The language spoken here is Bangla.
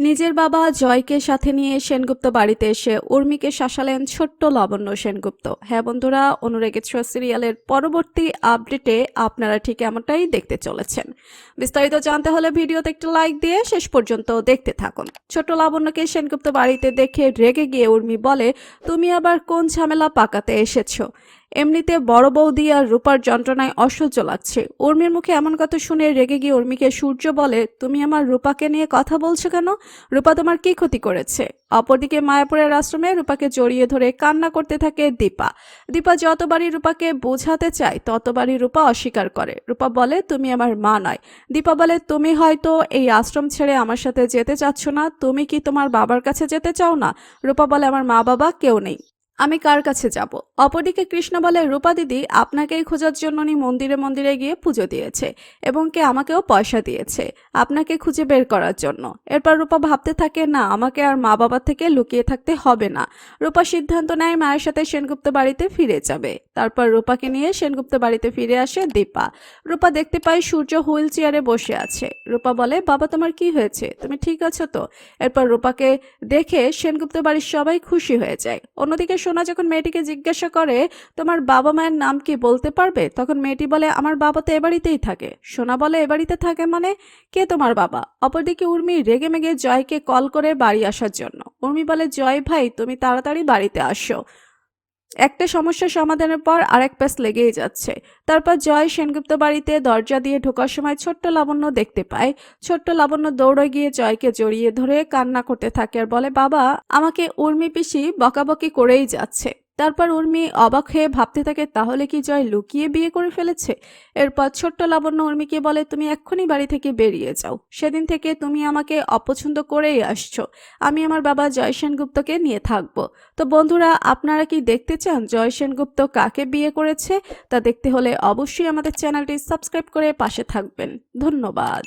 নিজের বাবা জয়কে সাথে নিয়ে সেনগুপ্ত বাড়িতে এসে উর্মিকে শাসালেন ছোট্ট লাবণ্য সেনগুপ্ত। হ্যাঁ বন্ধুরা, অনুরাগের ছোঁয়া সিরিয়ালের পরবর্তী আপডেটে আপনারা ঠিক এমনটাই দেখতে চলেছেন। বিস্তারিত জানতে হলে ভিডিওতে একটা লাইক দিয়ে শেষ পর্যন্ত দেখতে থাকুন। ছোট্ট লাবণ্যকে সেনগুপ্ত বাড়িতে দেখে রেগে গিয়ে উর্মি বলে, তুমি আবার কোন ঝামেলা পাকাতে এসেছো? এমনিতে বড় বৌদি আর রূপার যন্ত্রণায় অসহ্য লাগছে। উর্মির মুখে এমন কথা শুনে রেগে গিয়ে উর্মিকে সূর্য বলে, তুমি আমার রূপাকে নিয়ে কথা বলছো কেন? রূপা তোমার কি ক্ষতি করেছে? অপরদিকে মায়াপুরের আশ্রমে রূপাকে জড়িয়ে ধরে কান্না করতে থাকে দীপা। দীপা যতবারই রূপাকে বোঝাতে চায় ততবারই রূপা অস্বীকার করে। রূপা বলে, তুমি আমার মা নয়। দীপা বলে, তুমি হয়তো এই আশ্রম ছেড়ে আমার সাথে যেতে চাচ্ছ না, তুমি কি তোমার বাবার কাছে যেতে চাও না? রূপা বলে, আমার মা বাবা কেউ নেই, আমি কার কাছে যাব? অপরদিকে কৃষ্ণ বলে, রূপা দিদি আপনাকেই খোঁজার জন্য উনি মন্দিরে মন্দিরে গিয়ে পুজো দিয়েছে এবং কে আমাকেও পয়সা দিয়েছে আপনাকে খুঁজে বের করার জন্য। এরপর রূপা ভাবতে থাকে, না আমাকে আর মা বাবা থেকে লুকিয়ে থাকতে হবে না। রূপা সিদ্ধান্ত নেয় মায়ের সাথে সেনগুপ্ত বাড়িতে ফিরে যাবে। তারপর রূপাকে নিয়ে সেনগুপ্ত বাড়িতে ফিরে আসে দীপা। রূপা দেখতে পায় সূর্য হুইল চেয়ারে বসে আছে। রূপা বলে, বাবা তোমার কি হয়েছে, তুমি ঠিক আছো তো? এরপর রূপাকে দেখে সেনগুপ্ত বাড়ির সবাই খুশি হয়ে যায়। অন্যদিকে সোনা যখন মেয়েটিকে জিজ্ঞাসা করে, তোমার বাবা মায়ের নাম কি বলতে পারবে, তখন মেয়েটি বলে, আমার বাবা তো এ বাড়িতেই থাকে। সোনা বলে, এ বাড়িতে থাকে মানে? কে তোমার বাবা? অপরদিকে উর্মি রেগে মেগে জয়কে কল করে বাড়ি আসার জন্য। উর্মি বলে, জয় ভাই তুমি তাড়াতাড়ি বাড়িতে আসো, একটা সমস্যার সমাধানের পর আরেক প্যাচ লেগেই যাচ্ছে। তারপর জয় সেনগুপ্ত বাড়িতে দরজা দিয়ে ঢোকার সময় ছোট্ট লাবণ্য দেখতে পায়। ছোট্ট লাবণ্য দৌড়ে গিয়ে জয়কে জড়িয়ে ধরে কান্না করতে থাকে আর বলে, বাবা আমাকে উর্মি পিসি বকাবকি করেই যাচ্ছে। তারপর উর্মি অবাক হয়ে ভাবতে থাকে, তাহলে কি জয় লুকিয়ে বিয়ে করে ফেলেছে? এরপর ছোট্ট লাবণ্য উর্মিকে বলে, তুমি এক্ষুনি বাড়ি থেকে বেরিয়ে যাও, সেদিন থেকে তুমি আমাকে অপছন্দ করেই আসছো, আমি আমার বাবা জয় সেনগুপ্তকে নিয়ে থাকবো। তো বন্ধুরা, আপনারা কি দেখতে চান জয় সেনগুপ্ত কাকে বিয়ে করেছে? তা দেখতে হলে অবশ্যই আমাদের চ্যানেলটি সাবস্ক্রাইব করে পাশে থাকবেন। ধন্যবাদ।